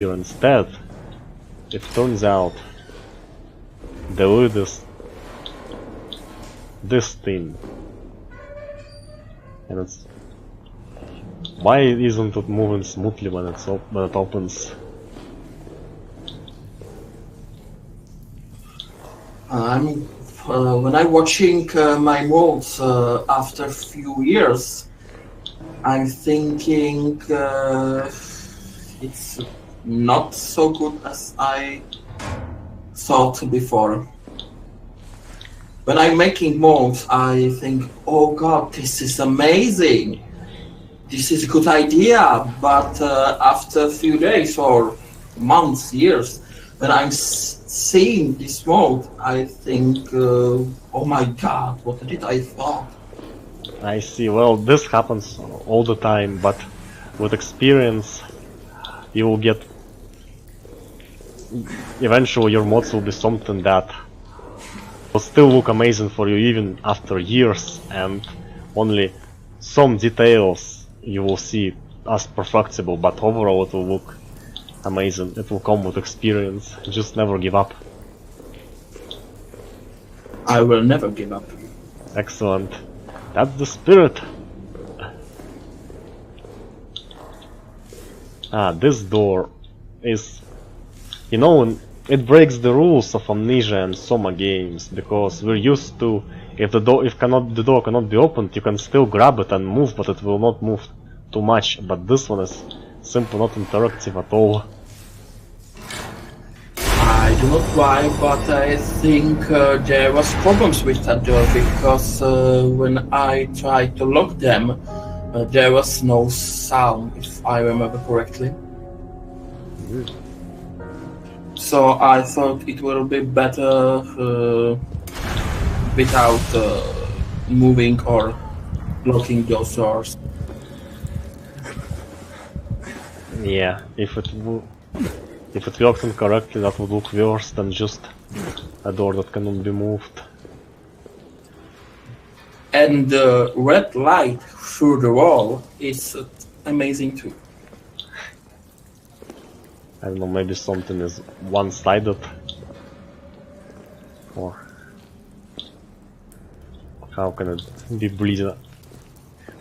here instead, it turns out the lid is this thin, and it's why isn't it moving smoothly when it opens? When I'm watching my modes after a few years, I'm thinking it's not so good as I thought before. When I'm making modes, I think, oh god, this is amazing! This is a good idea, but after a few days or months, years, when I'm seeing this mode, I think, oh my god, what did I thought? I see. Well, this happens all the time, but with experience, you will get. Eventually, your mods will be something that will still look amazing for you even after years, and only some details you will see as perfectible, but overall it will look amazing. It will come with experience. Just never give up. I will never give up. Excellent. That's the spirit. This door is, you know, it breaks the rules of Amnesia and SOMA games, because we're used to, if the door cannot be opened, you can still grab it and move, but it will not move too much. But this one is simply not interactive at all. I don't know why, but I think there was problems with that door, because when I tried to lock them, there was no sound, if I remember correctly. So I thought it will be better without moving or locking those doors. Yeah, if it worked incorrectly, that would look worse than just a door that cannot be moved. And the red light through the wall is amazing too. I don't know, maybe something is one-sided, or how can it be bleeding?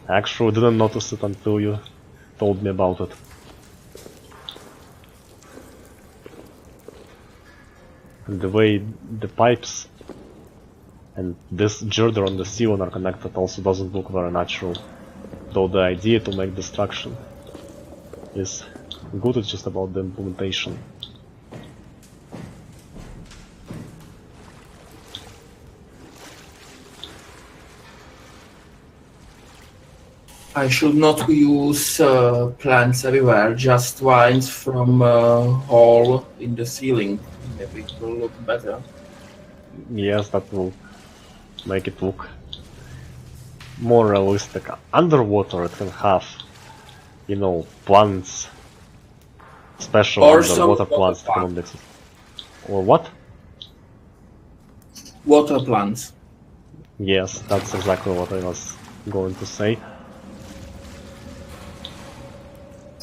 I actually didn't notice it until you told me about it. And the way the pipes and this girder on the ceiling are connected also doesn't look very natural, though the idea to make destruction is good. It's just about the implementation. I should not use plants everywhere, just lines from a hole in the ceiling. Maybe it will look better. Yes, that will make it look more realistic. Underwater it can have, you know, plants, special underwater plants that cannot exist. Or what? Water plants. Yes, that's exactly what I was going to say.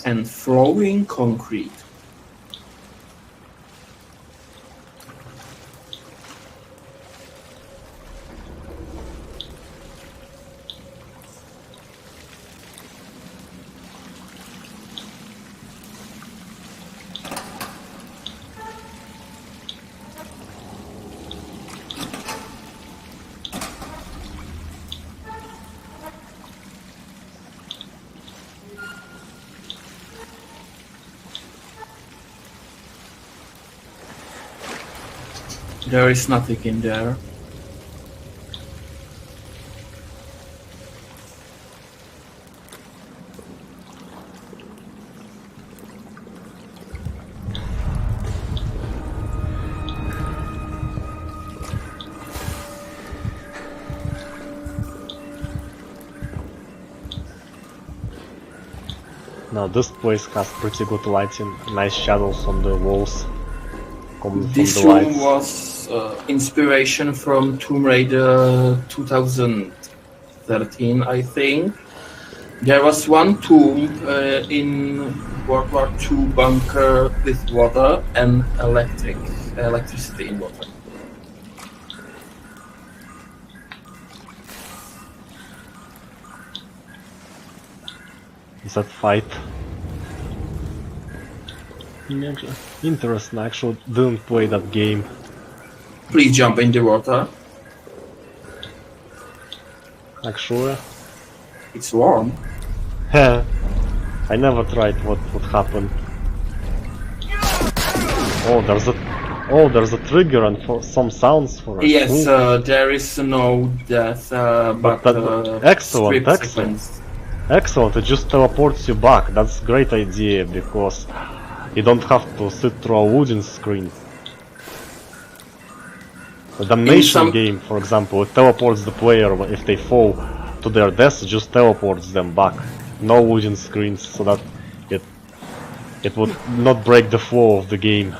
And flowing concrete. There is nothing in there. Now this place has pretty good lighting, nice shadows on the walls. This room was inspiration from Tomb Raider 2013, I think. There was one tomb in World War II bunker with water and electricity in water. Is that fight? Interesting, I actually didn't play that game. Please jump in the water. Actually. It's warm. I never tried what would happen. Oh, there's a trigger and for some sounds for it. Yes, there is no death, but excellent, script excellent. sequence. Excellent, it just teleports you back. That's a great idea because you don't have to sit through a loading screen. The damnation game, for example, it teleports the player if they fall to their death, it just teleports them back. No loading screens, so that it would not break the flow of the game.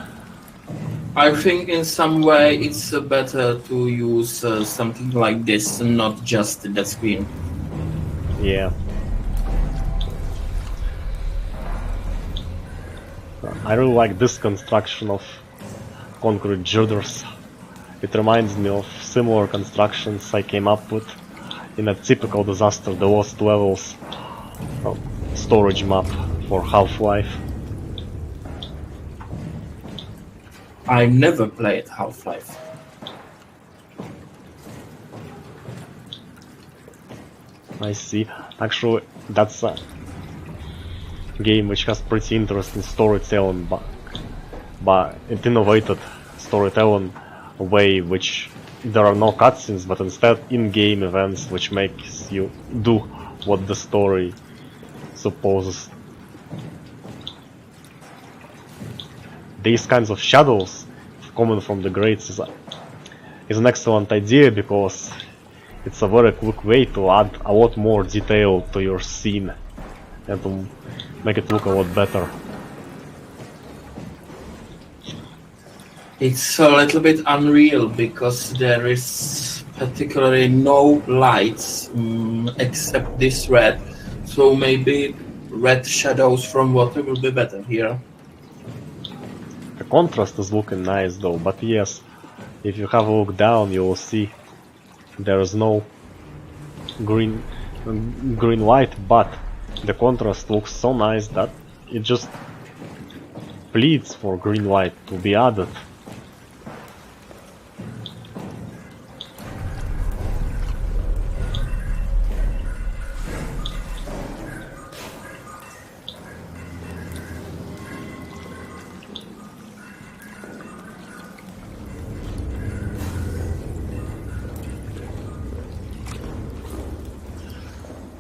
I think in some way it's better to use something like this, not just that screen. Yeah. I really like this construction of concrete girders. It reminds me of similar constructions I came up with in a typical Disaster the Lost Levels storage map for Half-Life. I never played Half-Life. I see. Actually, that's a game which has pretty interesting storytelling, but it innovated storytelling way which there are no cutscenes, but instead in-game events which makes you do what the story supposes. These kinds of shadows coming from the grates is an excellent idea because it's a very quick way to add a lot more detail to your scene and to make it look a lot better. It's a little bit unreal because there is particularly no lights except this red, so maybe red shadows from water will be better here. The contrast is looking nice though, but yes, if you have a look down you will see there is no green light, but the contrast looks so nice that it just pleads for green light to be added.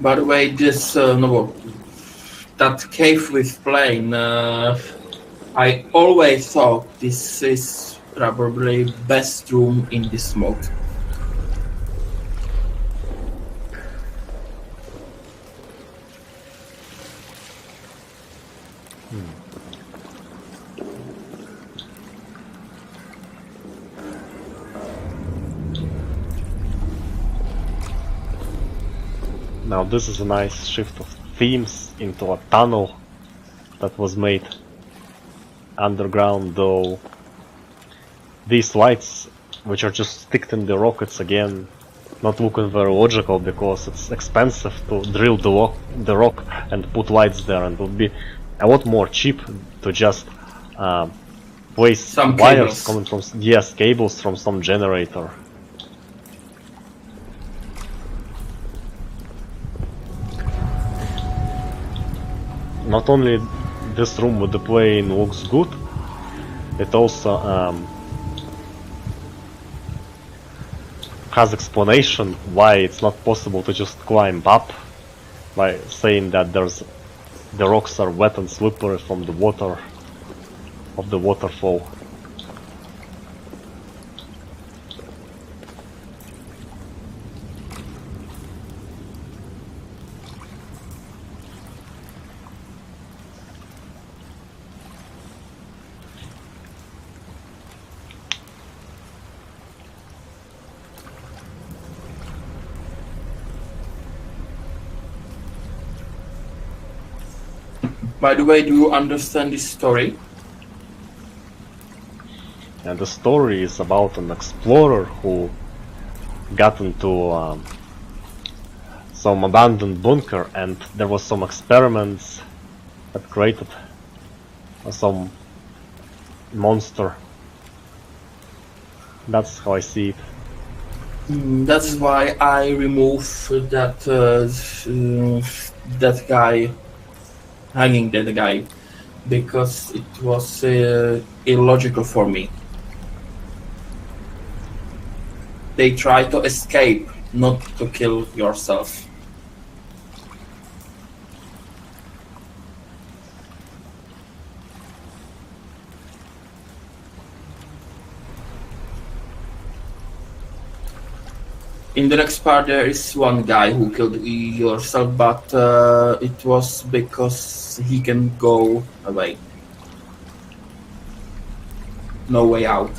By the way, this that cave with plane, I always thought this is probably best room in this mode. Now this is a nice shift of themes into a tunnel that was made underground, though these lights, which are just sticked in the rockets again, not looking very logical because it's expensive to drill the rock and put lights there, and it would be a lot more cheap to just place Some wires cables. coming from cables from some generator. Not only this room with the plane looks good, it also has explanation why it's not possible to just climb up, by saying that the rocks are wet and slippery from the water of the waterfall. By the way, do you understand this story? And the story is about an explorer who got into some abandoned bunker, and there was some experiments that created some monster. That's how I see it. That's why I removed that guy, hanging that guy, because it was illogical for me. They try to escape, not to kill yourself. In the next part, there is one guy who killed yourself, but it was because he can go away. No way out.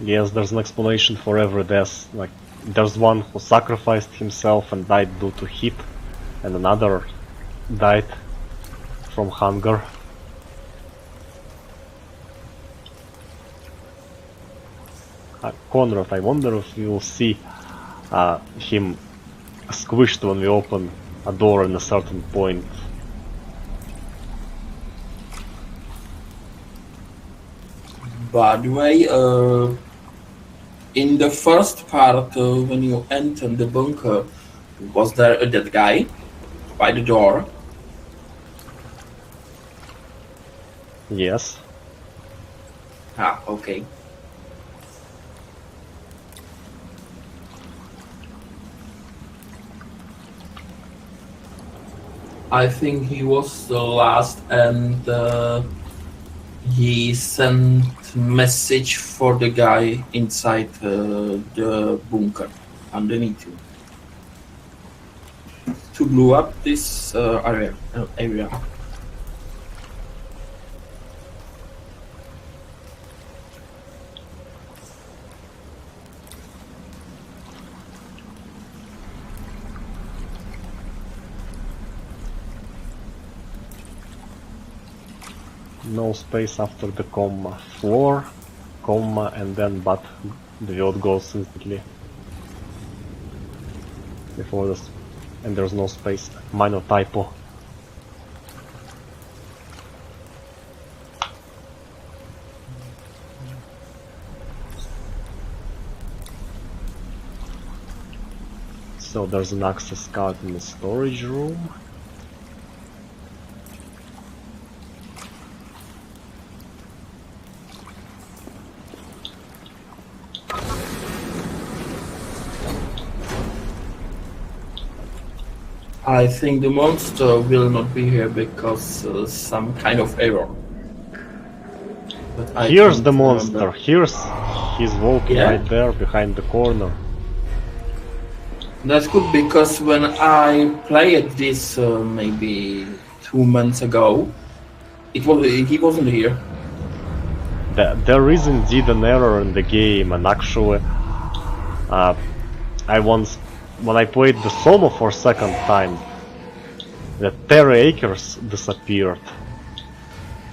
Yes, there's an explanation for every death. Like, there's one who sacrificed himself and died due to heat, and another died from hunger. Conrad, I wonder if you'll see him squished when we open a door in a certain point. By the way, in the first part, when you enter the bunker, was there a dead guy by the door? Yes. Ah, okay. I think he was the last, and he sent message for the guy inside the bunker underneath you to blow up this area. No space after the comma. Floor, comma, and then but the word goes instantly. Before this, and there's no space. Minor typo. So there's an access card in the storage room. I think the monster will not be here because some kind of error. But Here's the monster. He's walking right there behind the corner. That's good, because when I played this maybe 2 months ago, he wasn't here. There is indeed an error in the game, and actually, when I played the SOMA for second time, the Terry Acres disappeared,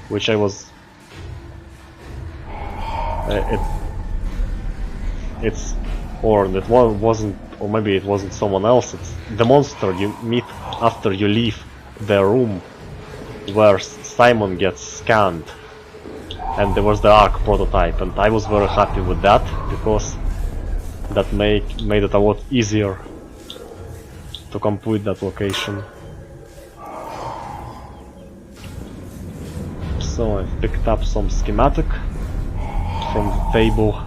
which I was. Wasn't, or maybe it wasn't someone else. It's the monster you meet after you leave the room where Simon gets scanned, and there was the Arc prototype, and I was very happy with that because that made it a lot easier to complete that location. So I picked up some schematic from the table.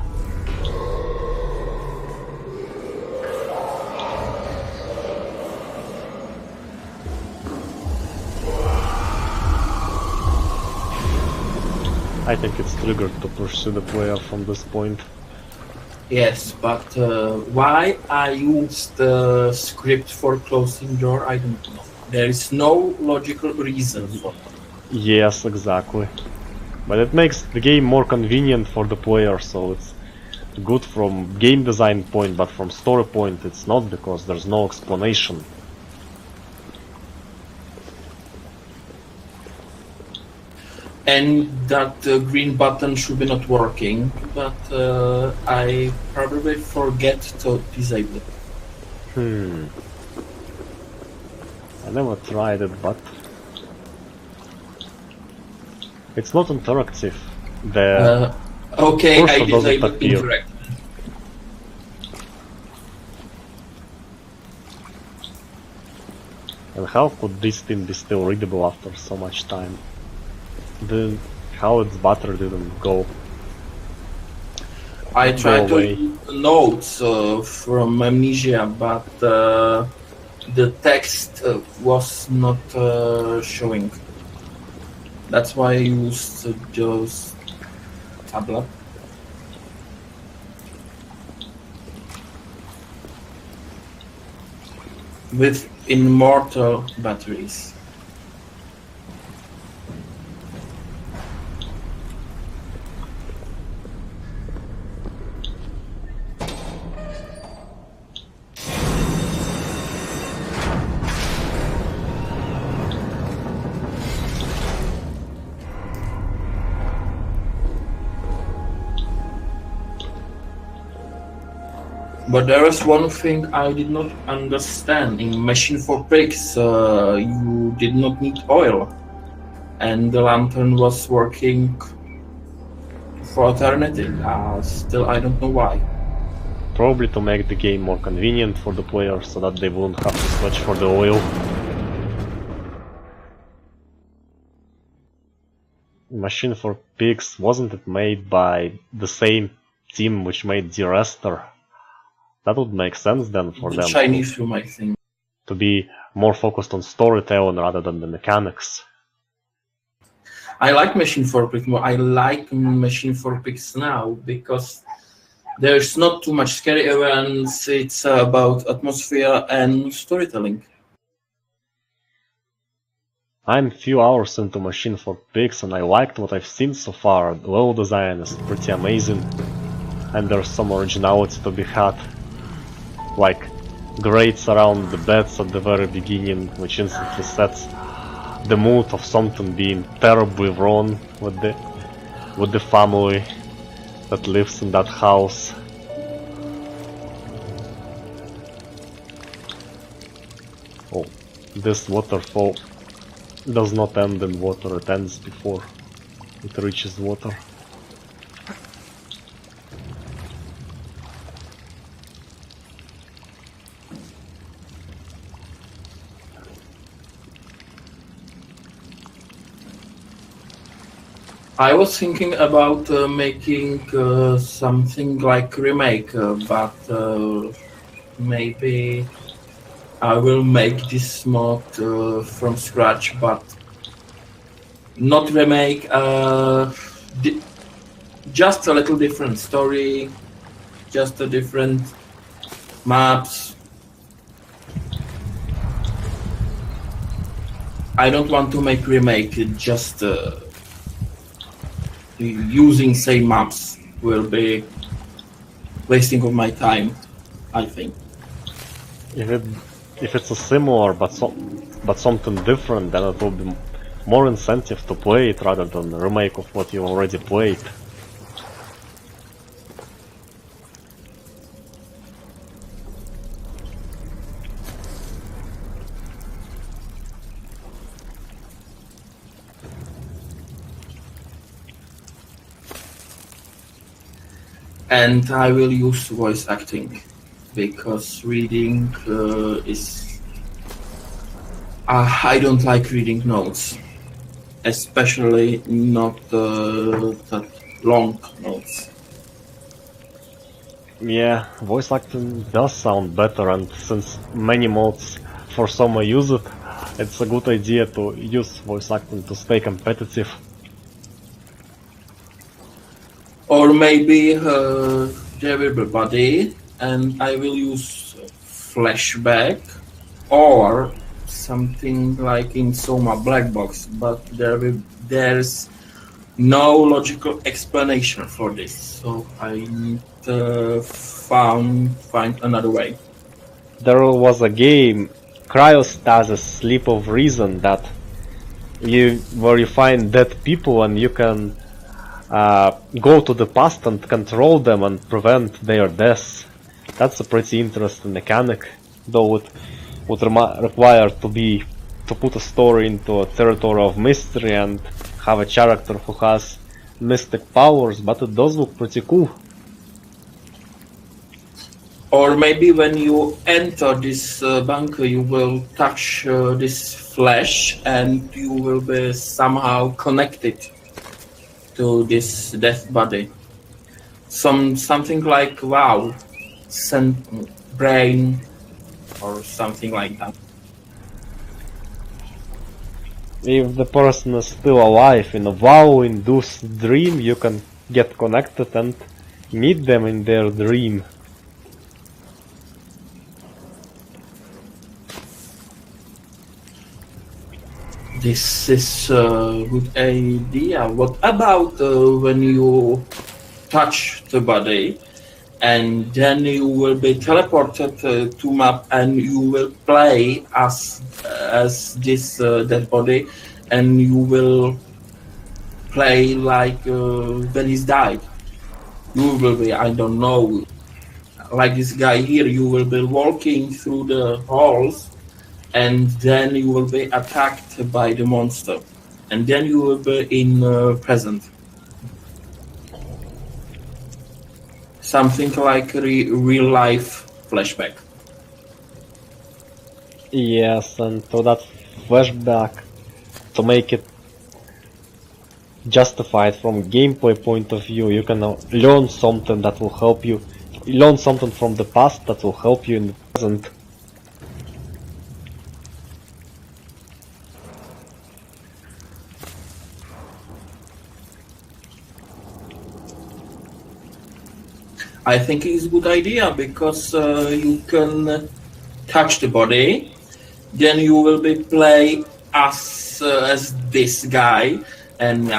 I think it's triggered to pursue the player from this point. Yes, but why I used the script for closing door, I don't know. There is no logical reason for that. Yes, exactly. But it makes the game more convenient for the player, so it's good from game design point, but from story point it's not, because there's no explanation. And that green button should be not working, but I probably forget to disable it. I never tried it, but it's not interactive. The okay, I cursor doesn't disabled appear. incorrectly. And how could this thing be still readable after so much time? How its battery didn't go? I tried to away. use notes from Amnesia, but the text was not showing. That's why I used just tablet. With immortal batteries. But there is one thing I did not understand. In Machine for Pigs, you did not need oil, and the lantern was working for eternity. Still, I don't know why. Probably to make the game more convenient for the player, so that they wouldn't have to search for the oil. Machine for Pigs, wasn't it made by the same team which made The Rester? That would make sense then for The them Chinese room, I think. to be more focused on storytelling rather than the mechanics. I like Machine for Pigs more. I like Machine for Pigs now because there's not too much scary events. It's about atmosphere and storytelling. I'm few hours into Machine for Pigs and I liked what I've seen so far. The level design is pretty amazing and there's some originality to be had. Like grates around the beds at the very beginning, which instantly sets the mood of something being terribly wrong with the family that lives in that house. Oh, this waterfall does not end in water, it ends before it reaches water. I was thinking about making something like remake, but maybe I will make this mod from scratch, but not remake, just a little different story, just a different maps. I don't want to make remake, just using same maps will be wasting of my time, I think. If it's a similar but something different, then it will be more incentive to play it rather than a remake of what you already played. And I will use voice acting because reading is... I don't like reading notes, especially not that long notes. Yeah, voice acting does sound better, and since many mods for SOMA use it, it's a good idea to use voice acting to stay competitive. Or maybe there will be body and I will use flashback or something like in SOMA Black Box, but there's no logical explanation for this, so I need to find another way. There was a game, Cryostasis Sleep of Reason, that where you find dead people and you can go to the past and control them and prevent their deaths. That's a pretty interesting mechanic, though it would require to put a story into a territory of mystery and have a character who has mystic powers, but it does look pretty cool. Or maybe when you enter this bunker, you will touch this flesh and you will be somehow connected to this death body. Something like, wow, brain or something like that. If the person is still alive in a WoW-induced dream, you can get connected and meet them in their dream. This is a good idea. What about when you touch the body and then you will be teleported to map and you will play as this dead body and you will play like when he's died. You will be, I don't know, like this guy here, you will be walking through the halls and then you will be attacked by the monster and then you will be in present. Something like real life flashback. Yes, and to that flashback, to make it justified from gameplay point of view, you can learn something that will help you, learn something from the past that will help you in the present. I think it's a good idea because you can touch the body, then you will be play as this guy, and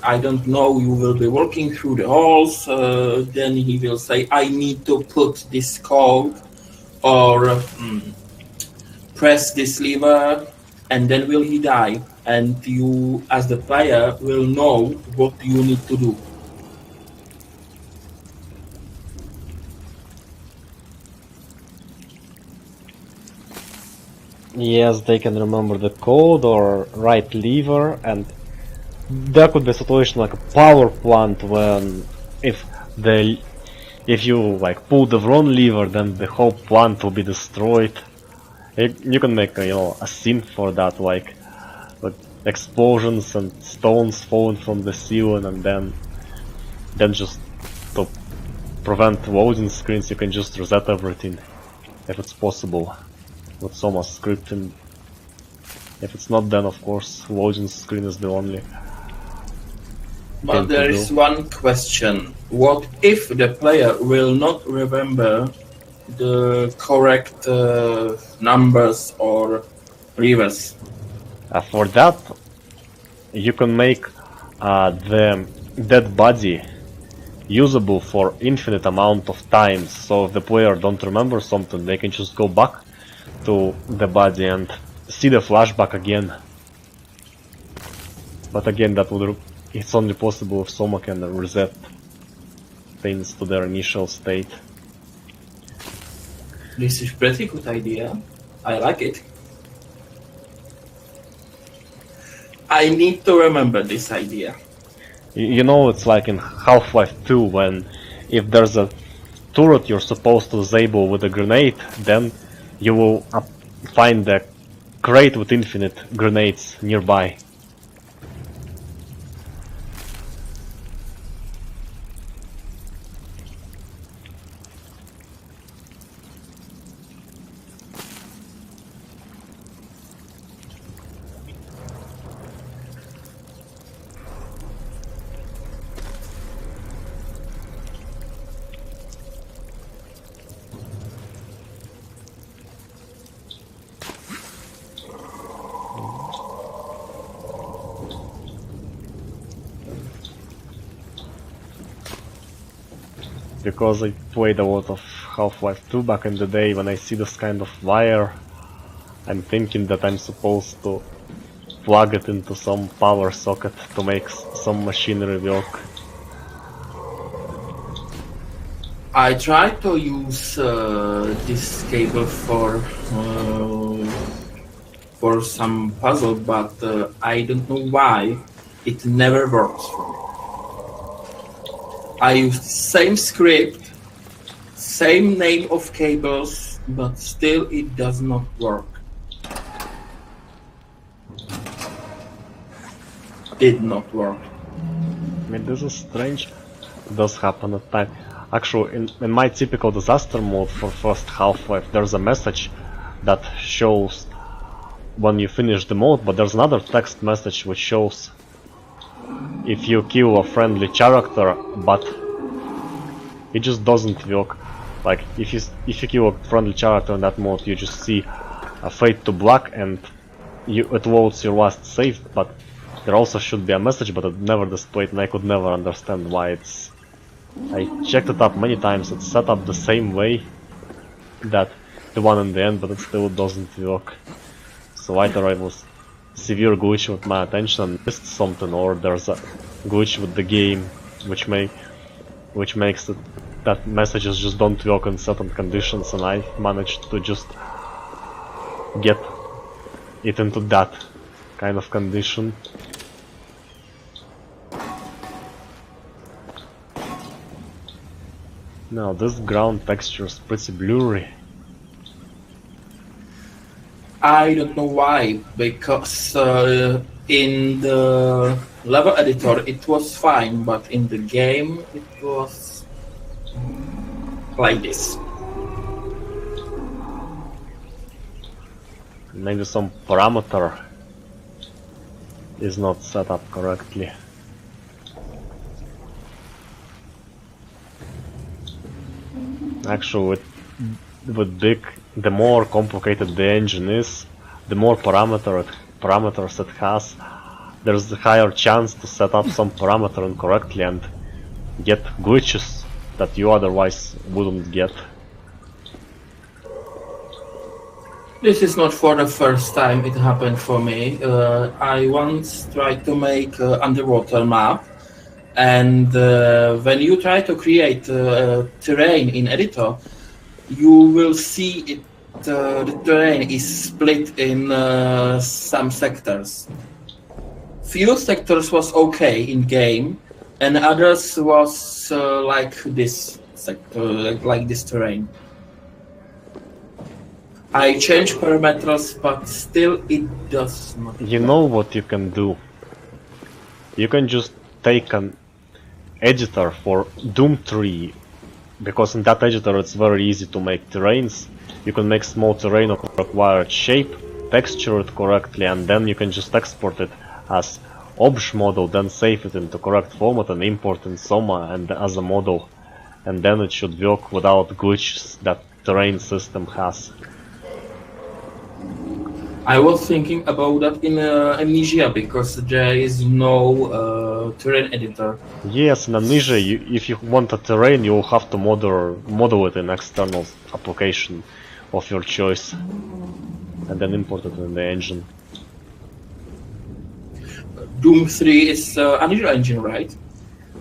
I don't know, you will be walking through the halls. Then he will say, "I need to put this code or press this lever," and then will he die, and you, as the player, will know what you need to do. Yes, they can remember the code or right lever, and there could be a situation like a power plant when if you like pull the wrong lever, then the whole plant will be destroyed. You can make a scene for that, like explosions and stones falling from the ceiling, and then just to prevent loading screens, you can just reset everything if it's possible with SOMA scripting. If it's not, then of course loading screen is the only. But there is one question. What if the player will not remember the correct numbers or levers? For that, you can make the dead body usable for infinite amount of times. So if the player don't remember something, they can just go back to the body and see the flashback again. But again, it's only possible if SOMA can reset things to their initial state. This is pretty good idea. I like it. I need to remember this idea. It's like in Half-Life 2 when if there's a turret you're supposed to disable with a grenade, then you will find the crate with infinite grenades nearby. because I played a lot of Half-Life 2 back in the day. When I see this kind of wire, I'm thinking that I'm supposed to plug it into some power socket to make some machinery work. I tried to use this cable for some puzzle, but I don't know why it never works for me. I used same script, same name of cables, but still it does not work. Did not work. I mean, this is strange. It does happen at times. Actually, in my typical disaster mode for first Half-Life, there's a message that shows when you finish the mode, but there's another text message which shows if you kill a friendly character, but it just doesn't work. Like if you kill a friendly character in that mode, you just see a fade to black and it loads your last save, but there also should be a message, but it never displayed, and I could never understand why it's... I checked it up many times, it's set up the same way that the one in the end, but it still doesn't work. So either I was severe glitch with my attention and missed something, or there's a glitch with the game which makes it that messages just don't work in certain conditions, and I managed to just get it into that kind of condition. Now this ground texture is pretty blurry. I don't know why, because in the level editor it was fine, but in the game it was like this. Maybe some parameter is not set up correctly. Actually, with big, the more complicated the engine is, the more parameters it has, there's a higher chance to set up some parameter incorrectly and get glitches that you otherwise wouldn't get. This is not for the first time it happened for me. I once tried to make an underwater map, and when you try to create terrain in editor, you will see it. The terrain is split in some sectors. Few sectors was okay in game, and others was like this sector, like this terrain. I changed parameters, but still it does not. You know what you can do? You can just take an editor for Doom 3, because in that editor it's very easy to make terrains. You can make small terrain of required shape, texture it correctly, and then you can just export it as obj model, then save it into correct format and import in SOMA and as a model, and then it should work without glitches that terrain system has. I was thinking about that in Amnesia, because there is no terrain editor. Yes, in Amnesia, if you want a terrain, you'll have to model it in external application of your choice, and then import it in the engine. Doom 3 is Unreal Engine, right?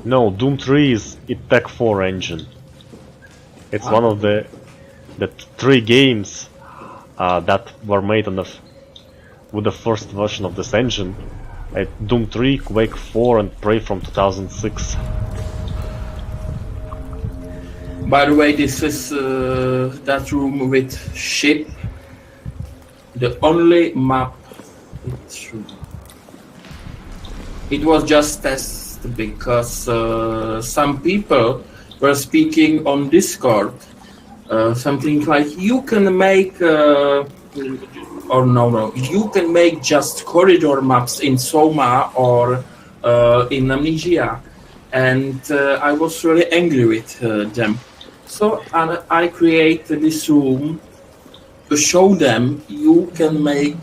No, Doom 3 is Tech 4 engine. It's one of the 3 games that were made on with the first version of this engine. Doom 3, Quake 4 and Prey from 2006. By the way, this is that room with ship. The only map it's true. It was just test because some people were speaking on Discord something like you can make you can make just corridor maps in SOMA or in Amnesia, and I was really angry with them. So I created this room to show them you can make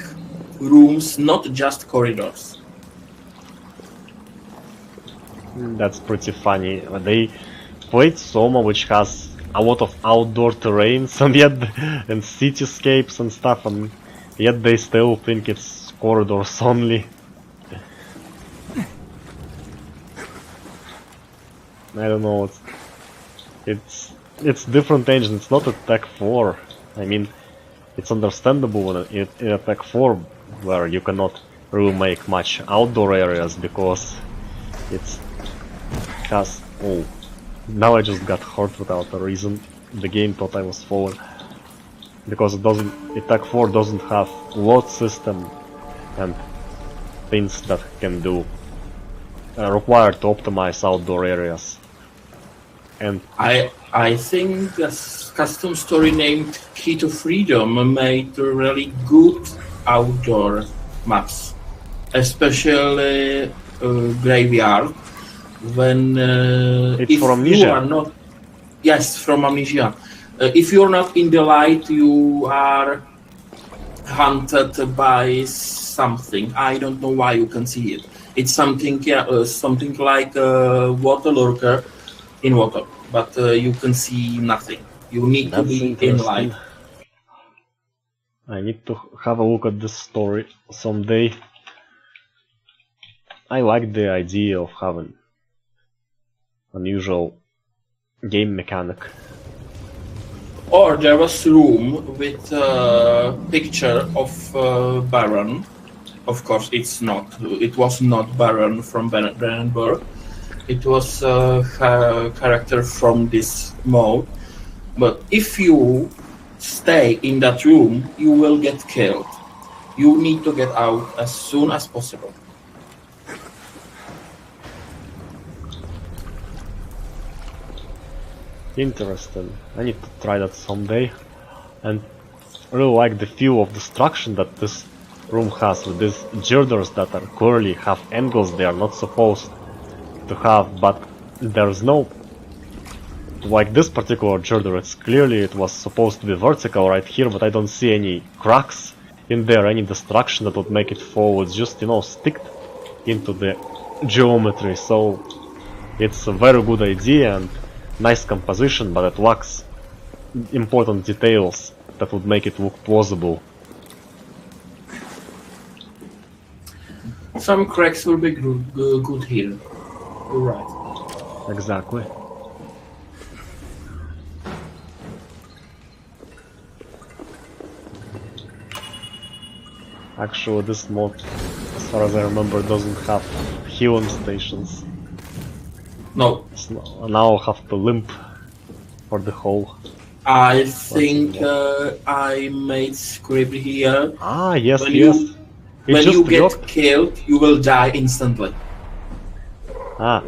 rooms, not just corridors. That's pretty funny. played Soma, which has a lot of outdoor terrains and yet and cityscapes and stuff, and yet they still think it's corridors only. I don't know. It's different engine. It's not Attack 4. I mean, it's understandable in Attack 4 where you cannot really make much outdoor areas because it's has. Oh, now I just got hurt without a reason. The game thought I was falling because it doesn't. Attack 4 doesn't have load system and things that can do required to optimize outdoor areas. And I think a custom story named Key to Freedom made really good outdoor maps, especially Graveyard. When it's if from you Amnesia. are not, yes, from Amnesia. If you're not in the light, you are hunted by something. I don't know why you can see it. It's something, something like a water lurker in water, but you can see nothing. You need to be in light. I need to have a look at this story someday. I like the idea of having unusual game mechanic. Or there was room with a picture of Baron. Of course, it's not. It was not Baron from Brandenburg. It was a character from this mode. But if you stay in that room, you will get killed. You need to get out as soon as possible. Interesting. I need to try that someday. And I really like the feel of destruction that this room has with these girders that are clearly have angles they are not supposed to have, but there's no, like this particular girder, it's clearly it was supposed to be vertical right here, but I don't see any cracks in there, any destruction that would make it fall. It's just, you know, sticked into the geometry, so it's a very good idea and nice composition, but it lacks important details that would make it look plausible. Some cracks will be good here. You're right. Exactly. Actually, this mod, as far as I remember, doesn't have healing stations. No. So now I'll have to limp for the whole. I think I made script here. Ah, yes, when yes. When you get killed, you will die instantly. Ah.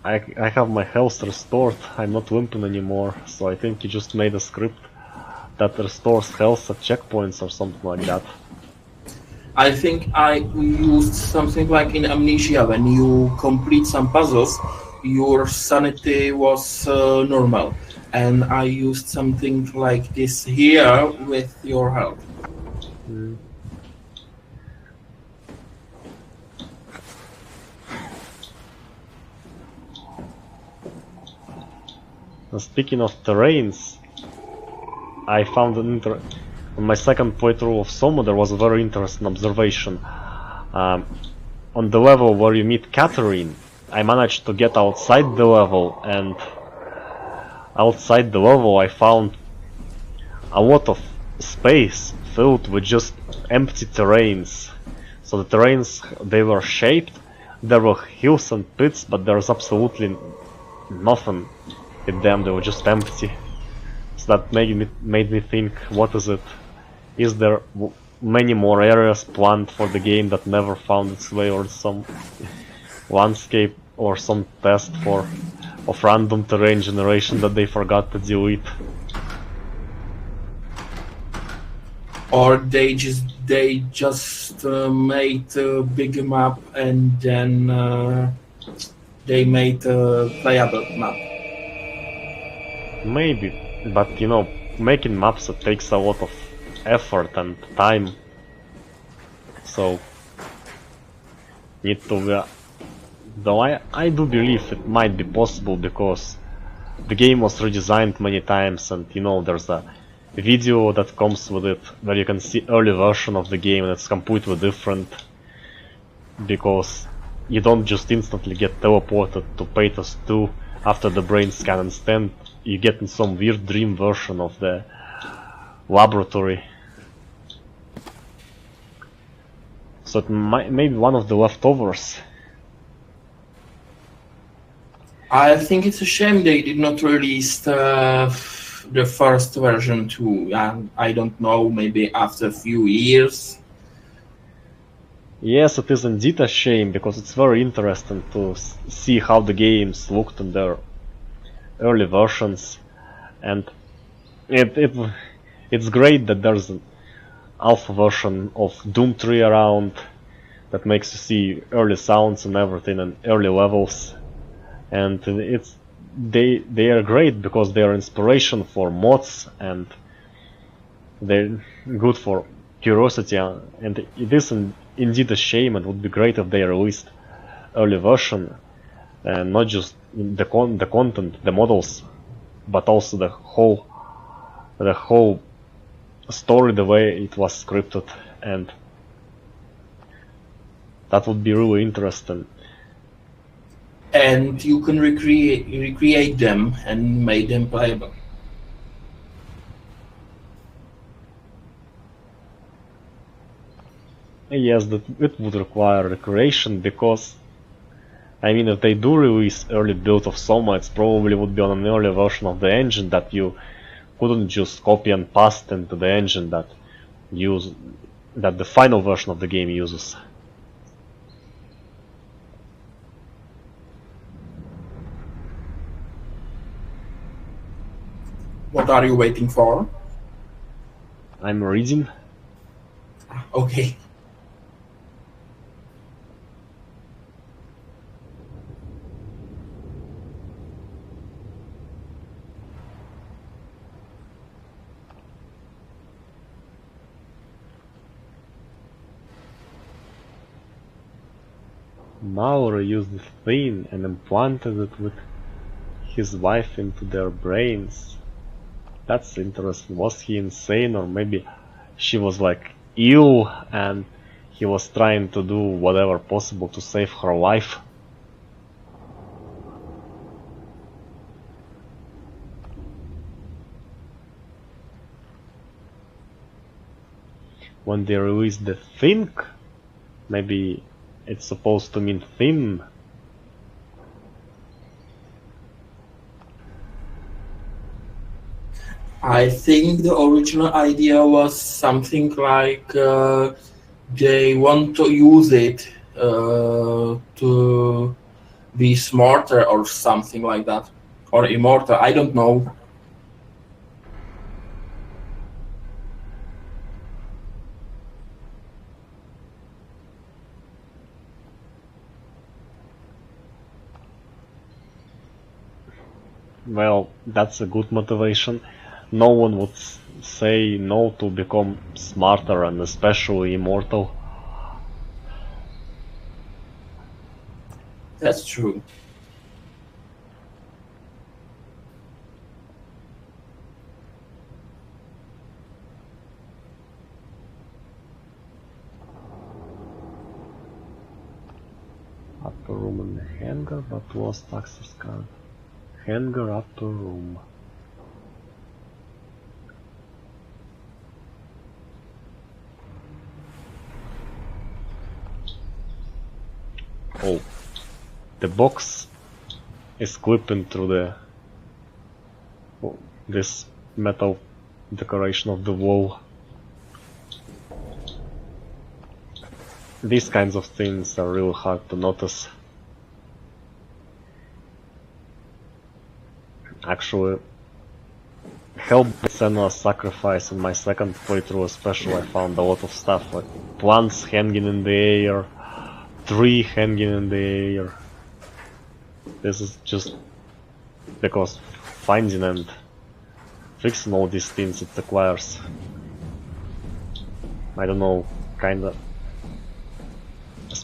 I have my health restored. I'm not limping anymore, so I think you just made a script that restores health at checkpoints or something like that. I think I used something like in Amnesia. When you complete some puzzles, your sanity was normal, and I used something like this here with your health. Mm. Speaking of terrains, I found on my second playthrough of Soma there was a very interesting observation. On the level where you meet Catherine, I managed to get outside the level, and outside the level I found a lot of space filled with just empty terrains. So the terrains, they were shaped, there were hills and pits, but there was absolutely nothing in them, they were just empty. So that made me think, what is it? Is there many more areas planned for the game that never found its way, or some landscape or some test of random terrain generation that they forgot to delete? Or they just made a big map and then they made a playable map. Maybe, but you know, making maps, it takes a lot of effort and time, so need to Though I do believe it might be possible because the game was redesigned many times, and you know there's a video that comes with it where you can see early version of the game and it's completely different because you don't just instantly get teleported to Pathos 2 after the brain scan. Instead you get in some weird dream version of the laboratory. So it may be one of the leftovers. I think it's a shame they did not release the first version too. I don't know, maybe after a few years. Yes, it is indeed a shame because it's very interesting to see how the games looked in their early versions, and it's great that there's an alpha version of Doom 3 around that makes you see early sounds and everything and early levels, and they are great because they are inspiration for mods and they're good for curiosity, and it is indeed a shame. It would be great if they released early version and not just the content, the models, but also the whole story, the way it was scripted, and that would be really interesting. And you can recreate them and make them playable. Yes, that it would require recreation because, I mean, if they do release early build of SOMA, it probably would be on an early version of the engine that you couldn't just copy and paste into the engine that the final version of the game uses. What are you waiting for? I'm reading. Okay. Maurer used the thing and implanted it with his wife into their brains. That's interesting. Was he insane, or maybe she was like ill and he was trying to do whatever possible to save her life? When they released the think, maybe it's supposed to mean thin. I think the original idea was something like they want to use it to be smarter or something like that, or immortal. I don't know. Well, that's a good motivation. No one would say no to become smarter and especially immortal. That's true. Upper room in the hangar, but lost access card. Hangar, upper room. Oh, the box is clipping through this metal decoration of the wall. These kinds of things are really hard to notice. Actually, help Senua's sacrifice in my second playthrough especially, I found a lot of stuff like plants hanging in the air, tree hanging in the air. This is just because finding and fixing all these things it requires, I don't know, kinda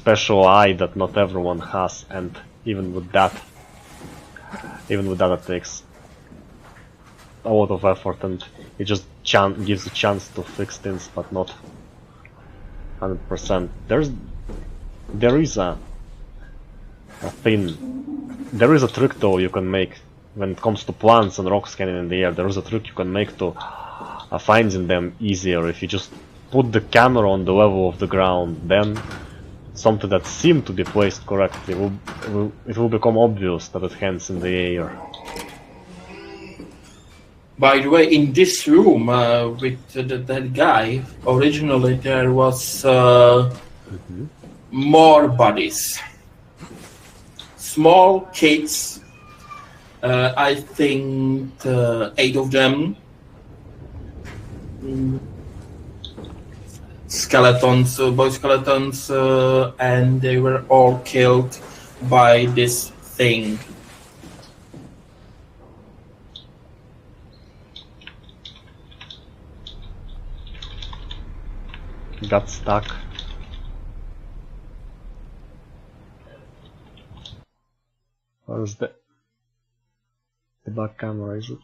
special eye that not everyone has, and even with that it takes a lot of effort, and it just gives a chance to fix things, but not 100%. There is a trick though you can make when it comes to plants and rocks scanning in the air. There is a trick you can make to finding them easier. If you just put the camera on the level of the ground, then something that seemed to be placed correctly it will become obvious that it hangs in the air. By the way, in this room with that guy, originally there was more bodies. Small kids, I think 8 of them. Skeletons, boy skeletons, and they were all killed by this thing. Got stuck. Where's the back camera, is it?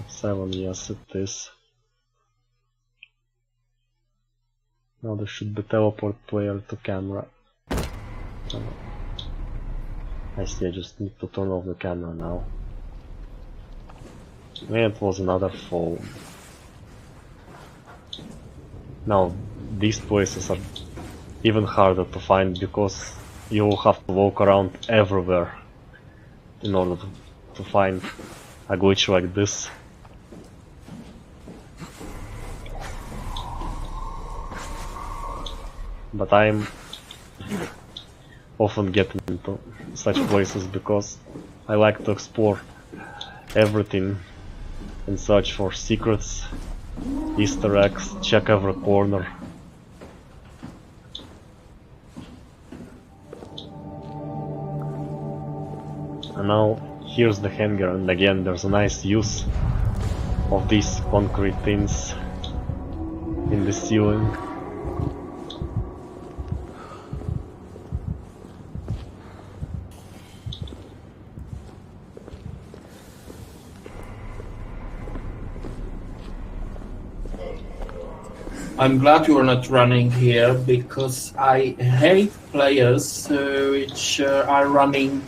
7, yes it is. Now there should be teleport player to camera. I see, I just need to turn off the camera now. And it was another fall. Now these places are even harder to find because you will have to walk around everywhere in order to find a glitch like this. But I'm often getting into such places because I like to explore everything and search for secrets, Easter eggs, check every corner. And now here's the hanger, and again there's a nice use of these concrete things in the ceiling. I'm glad you are not running here because I hate players which are running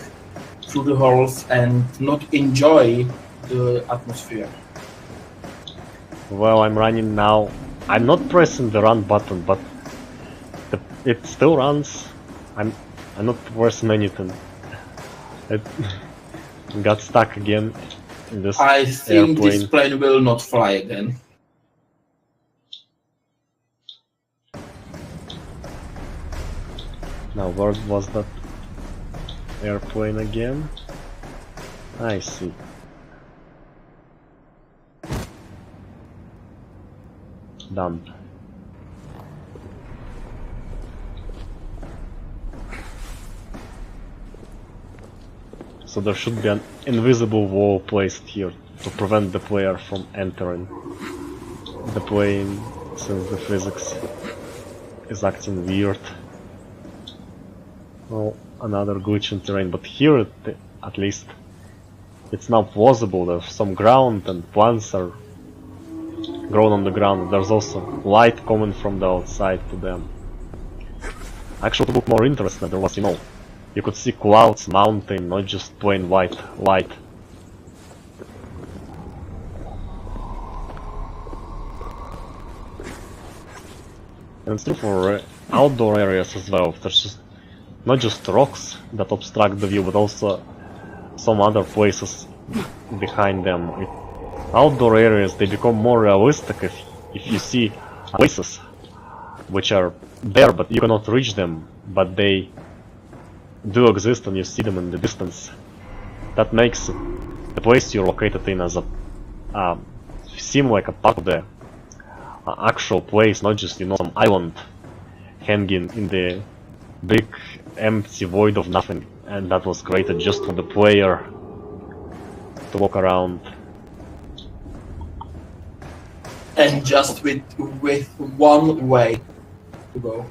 through the halls and not enjoy the atmosphere. Well, I'm running now. I'm not pressing the run button, but it still runs. I'm not pressing anything. It got stuck again in this I think airplane. this plane will not fly again. Now, where was that airplane again? I see. Done. So there should be an invisible wall placed here to prevent the player from entering the plane, since the physics is acting weird. Well, another glitch in terrain, but here at least it's now plausible. There's some ground and plants are grown on the ground. There's also light coming from the outside to them. Actually, to look more interesting, there was, you could see clouds, mountain, not just plain white light. And it's true for outdoor areas as well. There's just not just rocks that obstruct the view, but also some other places behind them. Outdoor areas, they become more realistic if you see places which are there but you cannot reach them, but they do exist and you see them in the distance. That makes the place you're located in as seem like a part of the actual place, not just some island hanging in the big empty void of nothing, and that was created just for the player to walk around. And just with one way to go.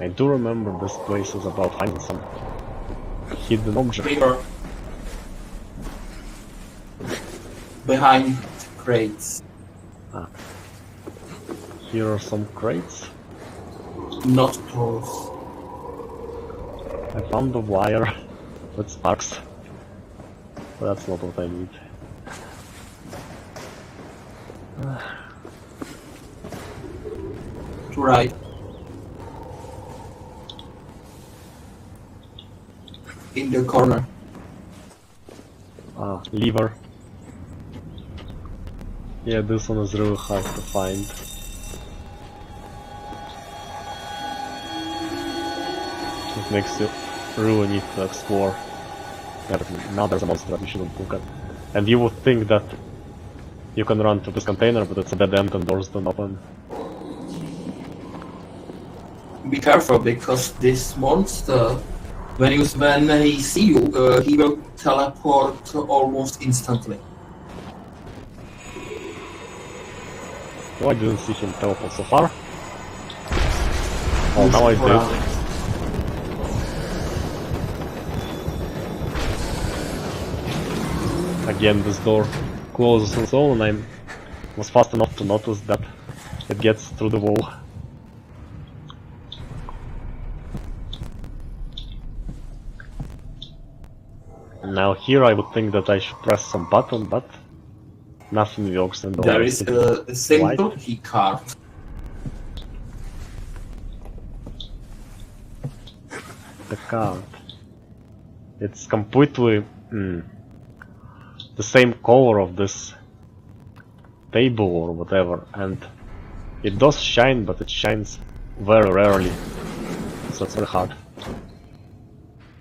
I do remember this place is about finding some hidden object. River. Behind crates. Ah. Here are some crates. Not close. I found a wire with sparks. But that's not what I need. To right. In the corner. Ah, lever. Yeah, this one is really hard to find. It makes you really need to explore. Yeah, but now there's a monster that you shouldn't look at. And you would think that you can run to this container, but it's a dead end and doors don't open. Be careful, because this monster, when he see you, he will teleport almost instantly. Oh, I didn't see him teleport so far. Oh, now I do. Again, this door closes on its own, and I was fast enough to notice that it gets through the wall. Now here I would think that I should press some button, but nothing works and there is a simple key card. The card. It's completely the same color of this table or whatever, and it does shine, but it shines very rarely, so it's very hard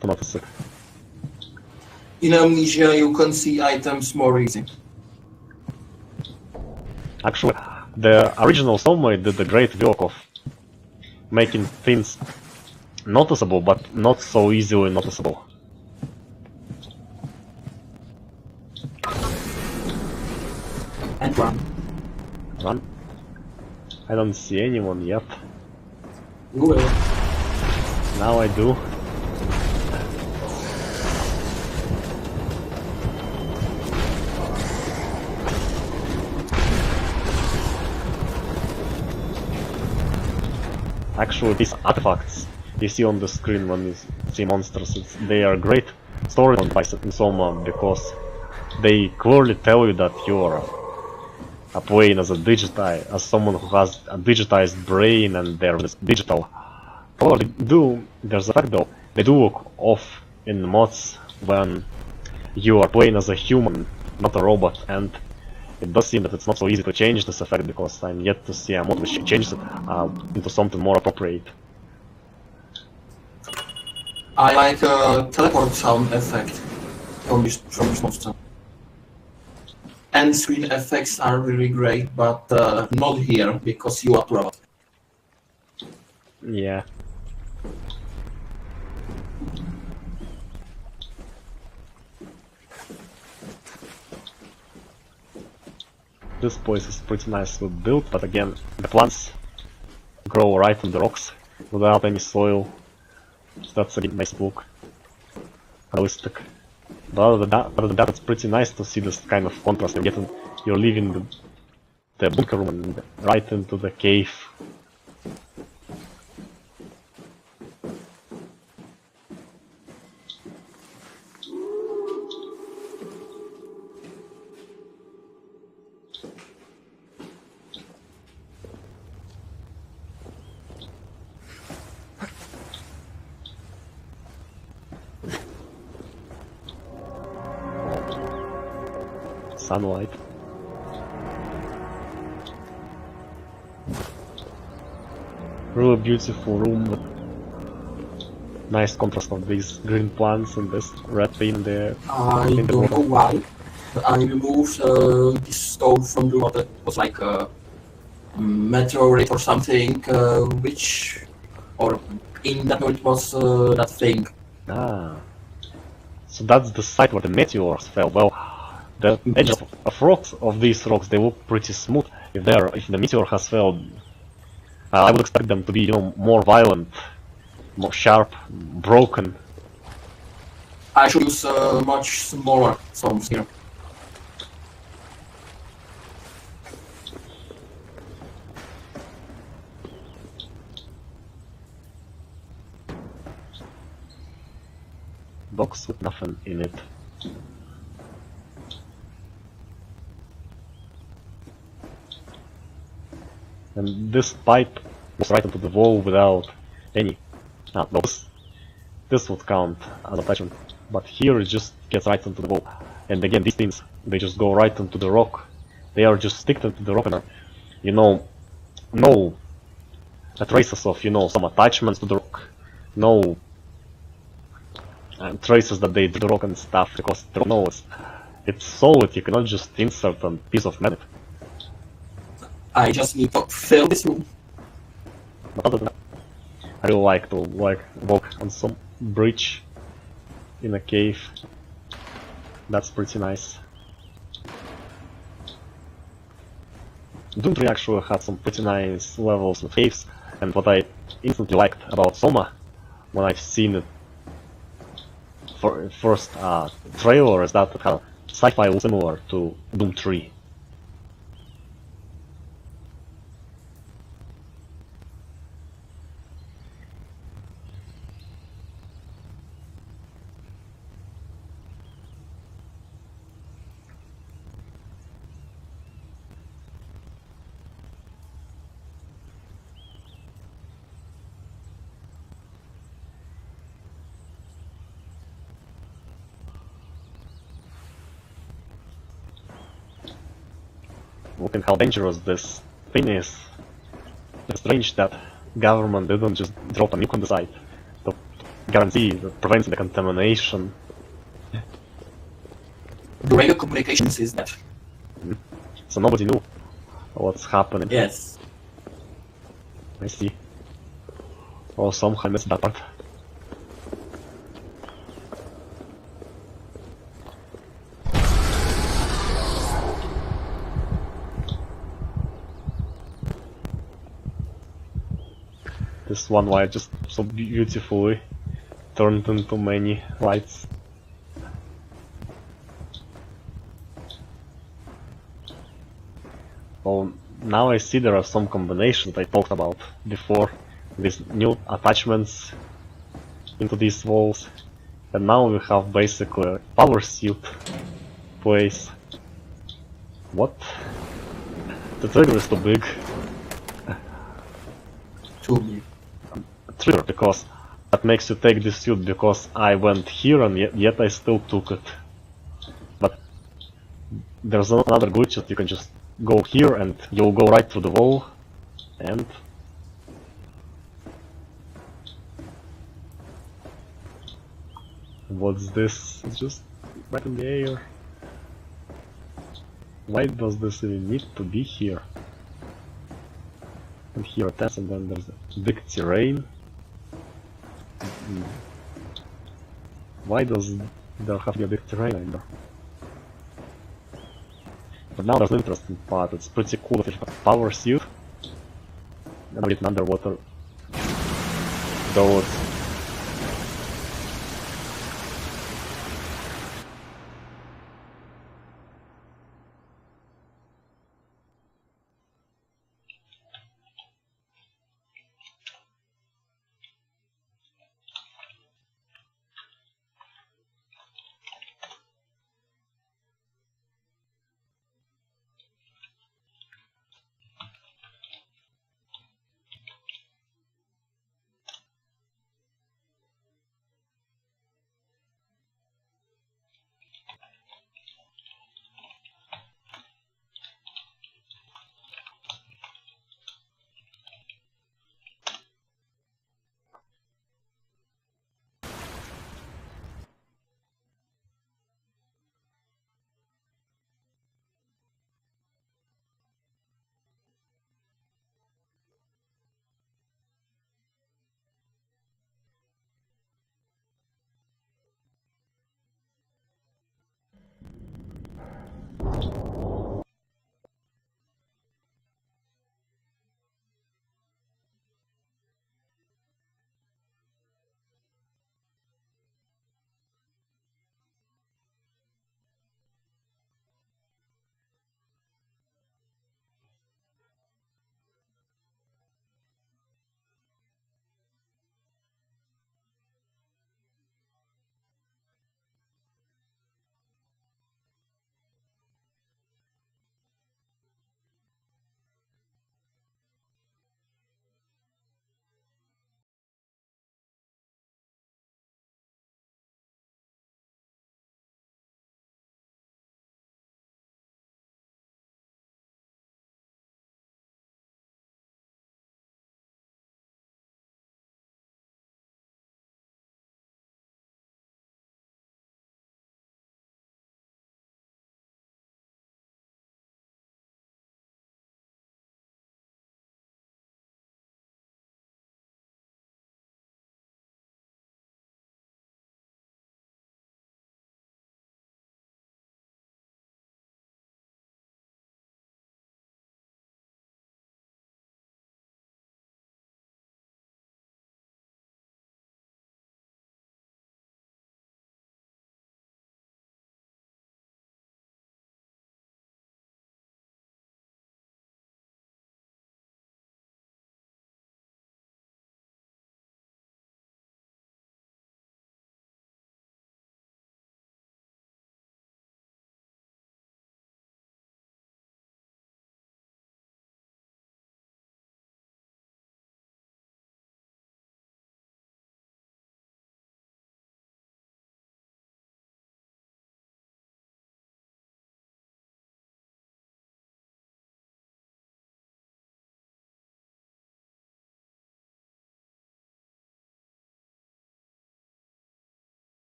to notice it. In Amnesia you can see items more easy. Actually, the original SOMA did a great work of making things noticeable, but not so easily noticeable. And run. Run? I don't see anyone yet. You will. Now I do. Actually, these artifacts you see on the screen when you see monsters, they are great storyline by in SOMA, because they clearly tell you that you are playing as as someone who has a digitized brain and they're digital. However, there's a fact though, they do look off in mods when you are playing as a human, not a robot, and it does seem that it's not so easy to change this effect, because I'm yet to see a mod which changes it into something more appropriate. I like a teleport sound effect from this monster. End screen effects are really great, but not here, because you are robot. Yeah. This place is pretty nicely built, but again, the plants grow right on the rocks without any soil. So that's a nice look. Realistic. But other than that, it's pretty nice to see this kind of contrast. You're leaving the bunker room and right into the cave. Sunlight. Really beautiful room with nice contrast of these green plants and this red thing there. I don't know why, but I removed this stone from the water. It was like a meteorite or something, or in that it was that thing. Ah. So that's the site where the meteors fell. Well, the edges of rocks of these rocks, they look pretty smooth. If the meteor has failed, I would expect them to be, more violent more sharp, broken. I should use much smaller songs here. Box with nothing in it. And this pipe was right into the wall without any... no, this would count as attachment. But here it just gets right into the wall. And again, these things, they just go right into the rock. They are just stick to the rock and, you know, no traces of, you know, some attachments to the rock. No traces that they do the rock and stuff, because no, it's solid, you cannot just insert a piece of metal. I just need to fill this room. But other than that, I really like to walk on some bridge in a cave. That's pretty nice. Doom 3 actually had some pretty nice levels and caves, and what I instantly liked about SOMA when I've seen it for first trailer is that it had sci-fi similar to Doom 3. Looking how dangerous this thing is. It's strange that government didn't just drop a nuke on the site to guarantee that prevents the contamination. The radio communications is that. So nobody knew what's happening. Yes. I see. Oh, somehow I missed that part. This one wire just so beautifully turned into many lights. Well, now I see there are some combinations I talked about before, these new attachments into these walls, and now we have basically a power suit place. What? The trigger is too big. Too big. Trigger, because that makes you take this suit, because I went here and yet I still took it. But there's another glitch that you can just go here and you'll go right through the wall, and what's this? It's just right in the air. Why does this even need to be here? And here a test, and then there's a big terrain. Why does there have to be a big terrain in there? But now there's an interesting part. It's pretty cool that you have a power suit and with an underwater. Though it's